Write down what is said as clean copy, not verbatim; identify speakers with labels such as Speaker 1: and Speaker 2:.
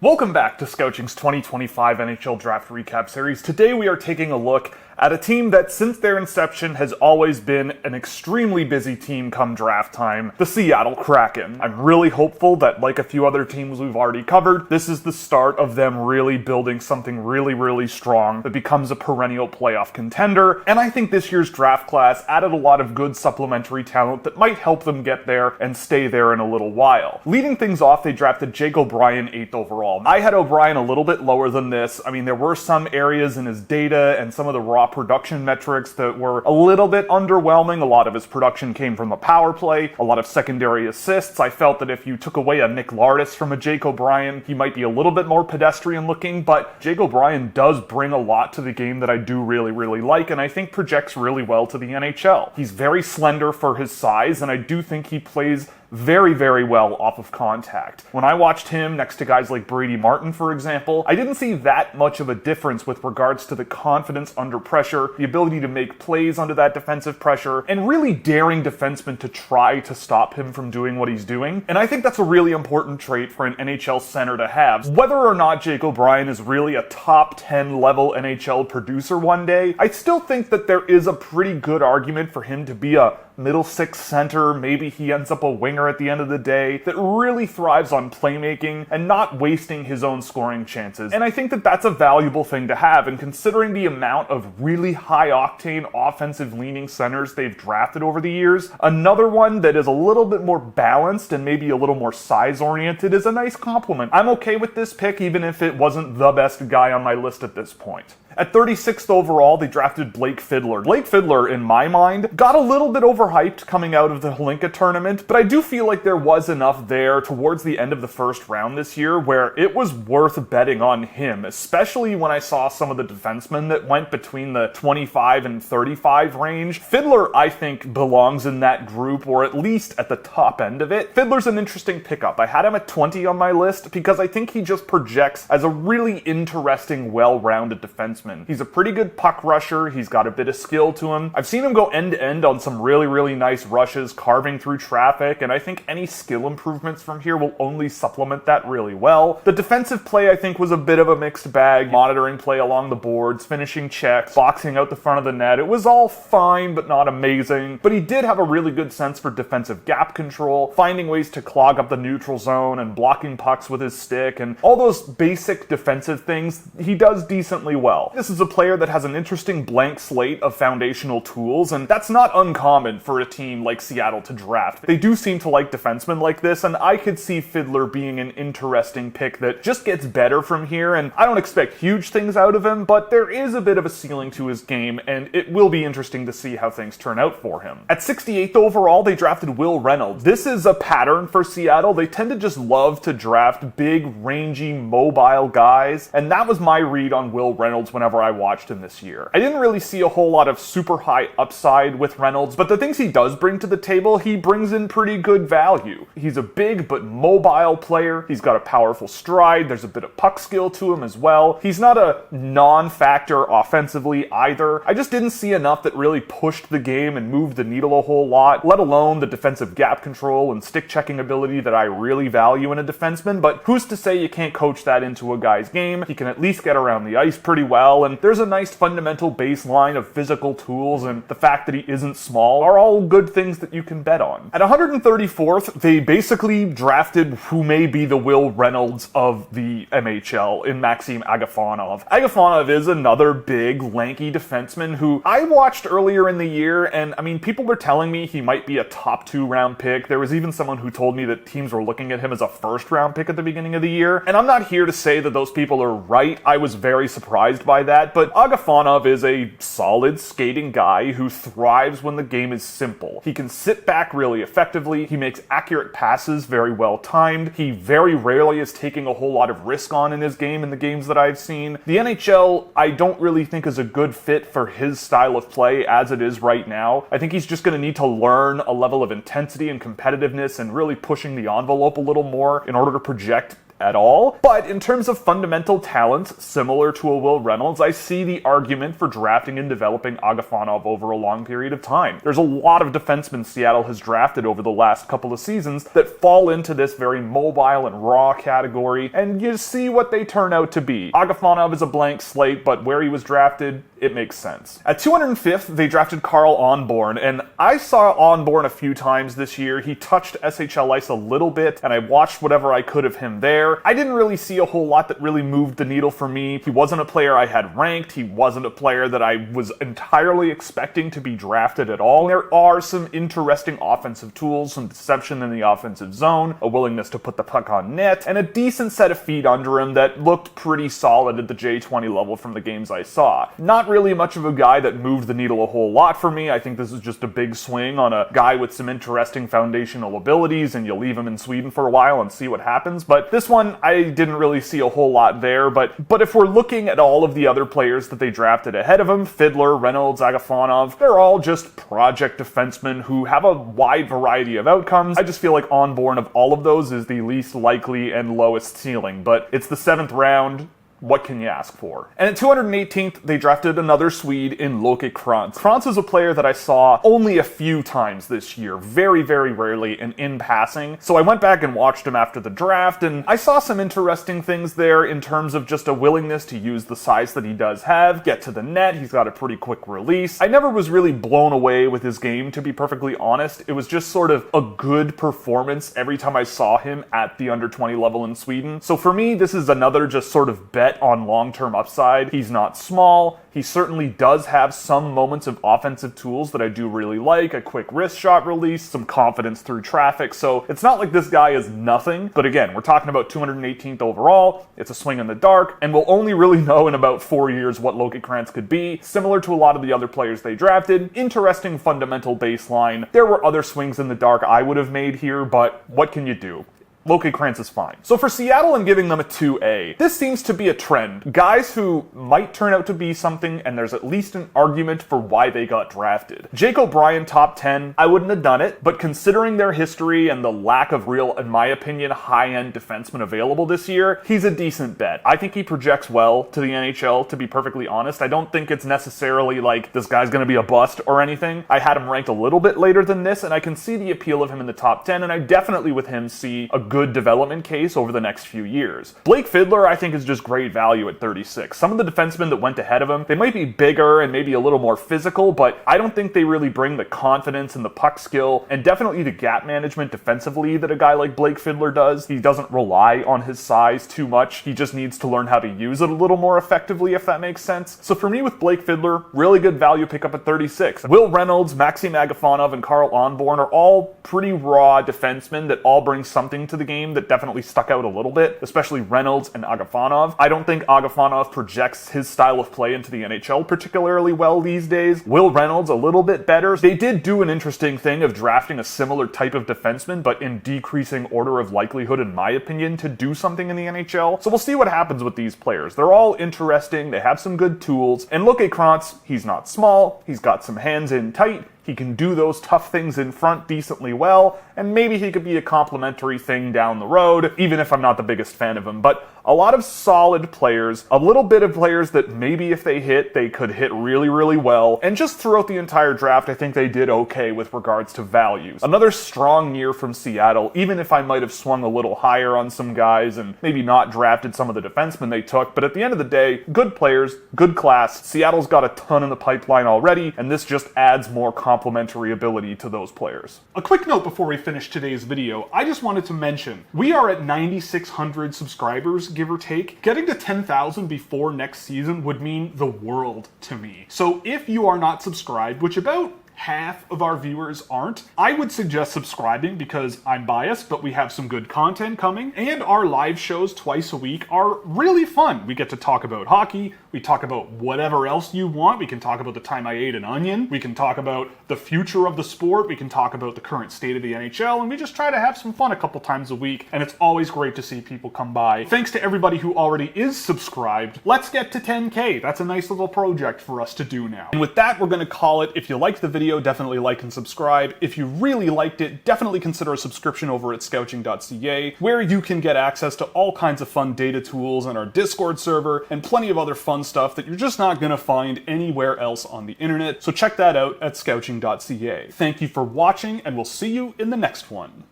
Speaker 1: Welcome back to Scouching's 2025 NHL Draft Recap Series. Today we are taking a look at a team that since their inception has always been an extremely busy team come draft time, the Seattle Kraken. I'm really hopeful that, like a few other teams we've already covered, this is the start of them really building something really strong that becomes a perennial playoff contender, and I think this year's draft class added a lot of good supplementary talent that might help them get there and stay there in a little while. Leading things off, they drafted Jake OBrien 8th overall. I had OBrien a little bit lower than this. I mean, there were some areas in his data and some of the raw production metrics that were a little bit underwhelming. A lot of his production came from the power play, a lot of secondary assists. I felt that if you took away a Nick Lardis from a Jake OBrien, he might be a little bit more pedestrian looking, but Jake OBrien does bring a lot to the game that I do really like, and I think projects really well to the NHL. He's very slender for his size, and I do think he plays very well off of contact. When I watched him next to guys like Brady Martin, for example, I didn't see that much of a difference with regards to the confidence under pressure, the ability to make plays under that defensive pressure, and really daring defensemen to try to stop him from doing what he's doing. And I think that's a really important trait for an NHL center to have. Whether or not Jake OBrien is really a top 10 level NHL producer one day, I still think that there is a pretty good argument for him to be a middle six center, maybe he ends up a winger at the end of the day, that really thrives on playmaking and not wasting his own scoring chances. And I think that that's a valuable thing to have, and considering the amount of really high-octane offensive-leaning centers they've drafted over the years, another one that is a little bit more balanced and maybe a little more size-oriented is a nice compliment. I'm okay with this pick, even if it wasn't the best guy on my list at this point. At 36th overall, they drafted Blake Fiddler. Blake Fiddler, in my mind, got a little bit overhyped coming out of the Hlinka tournament, but I do feel like there was enough there towards the end of the first round this year where it was worth betting on him, especially when I saw some of the defensemen that went between the 25 and 35 range. Fiddler, I think, belongs in that group, or at least at the top end of it. Fiddler's an interesting pickup. I had him at 20 on my list because I think he just projects as a really interesting, well-rounded defenseman. He's a pretty good puck rusher. He's got a bit of skill to him. I've seen him go end-to-end on some really nice rushes, carving through traffic, and I think any skill improvements from here will only supplement that really well. The defensive play, I think, was a bit of a mixed bag. Monitoring play along the boards, finishing checks, boxing out the front of the net. It was all fine, but not amazing. But he did have a really good sense for defensive gap control, finding ways to clog up the neutral zone and blocking pucks with his stick, and all those basic defensive things he does decently well. This is a player that has an interesting blank slate of foundational tools, and that's not uncommon for a team like Seattle to draft. They do seem to like defensemen like this, and I could see Fiddler being an interesting pick that just gets better from here, and I don't expect huge things out of him, but there is a bit of a ceiling to his game, and it will be interesting to see how things turn out for him. At 68th overall, they drafted Will Reynolds. This is a pattern for Seattle. They tend to just love to draft big, rangy, mobile guys, and that was my read on Will Reynolds whenever I watched him this year. I didn't really see a whole lot of super high upside with Reynolds, but the things he does bring to the table, he brings in pretty good value. He's a big but mobile player. He's got a powerful stride. There's a bit of puck skill to him as well. He's not a non-factor offensively either. I just didn't see enough that really pushed the game and moved the needle a whole lot, let alone the defensive gap control and stick checking ability that I really value in a defenseman, but who's to say you can't coach that into a guy's game? He can at least get around the ice pretty well, and there's a nice fundamental baseline of physical tools, and the fact that he isn't small are all good things that you can bet on. At 134th, they basically drafted who may be the Will Reynolds of the NHL in Maxim Agafonov. Agafonov is another big, lanky defenseman who I watched earlier in the year, and I mean, people were telling me he might be a top 2 round pick. There was even someone who told me that teams were looking at him as a first round pick at the beginning of the year, and I'm not here to say that those people are right. I was very surprised by that, but Agafonov is a solid skating guy who thrives when the game is simple. He can sit back really effectively. He makes accurate passes very well timed. He very rarely is taking a whole lot of risk on in his game in the games that I've seen. The NHL, I don't really think is a good fit for his style of play as it is right now. I think he's just going to need to learn a level of intensity and competitiveness and really pushing the envelope a little more in order to project at all. But in terms of fundamental talent, similar to a Will Reynolds, I see the argument for drafting and developing Agafonov over a long period of time. There's a lot of defensemen Seattle has drafted over the last couple of seasons that fall into this very mobile and raw category, and you see what they turn out to be. Agafonov is a blank slate, but where he was drafted, it makes sense. At 205th, they drafted Carl Onborn, and I saw Onborn a few times this year. He touched SHL ice a little bit, and I watched whatever I could of him there. I didn't really see a whole lot that really moved the needle for me. He wasn't a player I had ranked. He wasn't a player that I was entirely expecting to be drafted at all. There are some interesting offensive tools, some deception in the offensive zone, a willingness to put the puck on net, and a decent set of feet under him that looked pretty solid at the J20 level from the games I saw. Not really much of a guy that moved the needle a whole lot for me. I think this is just a big swing on a guy with some interesting foundational abilities, and you leave him in Sweden for a while and see what happens. But this one, I didn't really see a whole lot there. But if we're looking at all of the other players that they drafted ahead of him, Fiddler, Reynolds, Agafonov, they're all just project defensemen who have a wide variety of outcomes. I just feel like Onborn of all of those is the least likely and lowest ceiling. But it's the 7th round. What can you ask for? And at 218th, they drafted another Swede in Loki Kron. Kron is a player that I saw only a few times this year, very, very rarely and in passing. So I went back and watched him after the draft, and I saw some interesting things there in terms of just a willingness to use the size that he does have, get to the net. He's got a pretty quick release. I never was really blown away with his game, to be perfectly honest. It was just sort of a good performance every time I saw him at the under 20 level in Sweden. So for me, this is another just sort of bet on long-term upside. He's not small. He certainly does have some moments of offensive tools that I do really like, a quick wrist shot release, some confidence through traffic. So it's not like this guy is nothing. But again, we're talking about 218th overall. It's a swing in the dark, and we'll only really know in about 4 years what Loki Kron could be. Similar to a lot of the other players they drafted. Interesting fundamental baseline. There were other swings in the dark I would have made here, but what can you do? Loki Kron is fine. So for Seattle, I'm giving them a 2A. This seems to be a trend. Guys who might turn out to be something, and there's at least an argument for why they got drafted. Jake OBrien, top 10, I wouldn't have done it, but considering their history and the lack of real, in my opinion, high-end defensemen available this year, he's a decent bet. I think he projects well to the NHL, to be perfectly honest. I don't think it's necessarily like this guy's going to be a bust or anything. I had him ranked a little bit later than this, and I can see the appeal of him in the top 10, and I definitely with him see a good development case over the next few years. Blake Fiddler, I think, is just great value at 36. Some of the defensemen that went ahead of him, they might be bigger and maybe a little more physical, but I don't think they really bring the confidence and the puck skill and definitely the gap management defensively that a guy like Blake Fiddler does. He doesn't rely on his size too much. He just needs to learn how to use it a little more effectively, if that makes sense. So for me with Blake Fiddler, really good value pickup at 36. Will Reynolds, Maxim Agafonov, and Carl Onborn are all pretty raw defensemen that all bring something to the game that definitely stuck out a little bit, especially Reynolds and Agafonov. I don't think Agafonov projects his style of play into the NHL particularly well these days. Will Reynolds a little bit better. They did do an interesting thing of drafting a similar type of defenseman, but in decreasing order of likelihood, in my opinion, to do something in the NHL. So we'll see what happens with these players. They're all interesting. They have some good tools. And Loki Kron, he's not small. He's got some hands in tight. He can do those tough things in front decently well, and maybe he could be a complementary thing down the road, even if I'm not the biggest fan of him. But a lot of solid players, a little bit of players that maybe if they hit, they could hit really, really well. And just throughout the entire draft, I think they did okay with regards to values. Another strong year from Seattle, even if I might have swung a little higher on some guys and maybe not drafted some of the defensemen they took. But at the end of the day, good players, good class. Seattle's got a ton in the pipeline already, and this just adds more complementary ability to those players. A quick note before we finish today's video, I just wanted to mention, we are at 9,600 subscribers, give or take. Getting to 10,000 before next season would mean the world to me. So if you are not subscribed, which about half of our viewers aren't, I would suggest subscribing because I'm biased, but we have some good content coming, and our live shows twice a week are really fun. We get to talk about hockey, we talk about whatever else you want, we can talk about the time I ate an onion, we can talk about the future of the sport, we can talk about the current state of the NHL, and we just try to have some fun a couple times a week, and it's always great to see people come by. Thanks to everybody who already is subscribed. Let's get to 10K. That's a nice little project for us to do now. And with that, we're going to call it. If you liked the video,
Speaker 2: video, definitely like and subscribe. If you really liked it, definitely consider a subscription over at Scouching.ca, where you can get access to all kinds of fun data tools and our Discord server and plenty of other fun stuff that you're just not going to find anywhere else on the internet. So check that out at Scouching.ca. Thank you for watching, and we'll see you in the next one.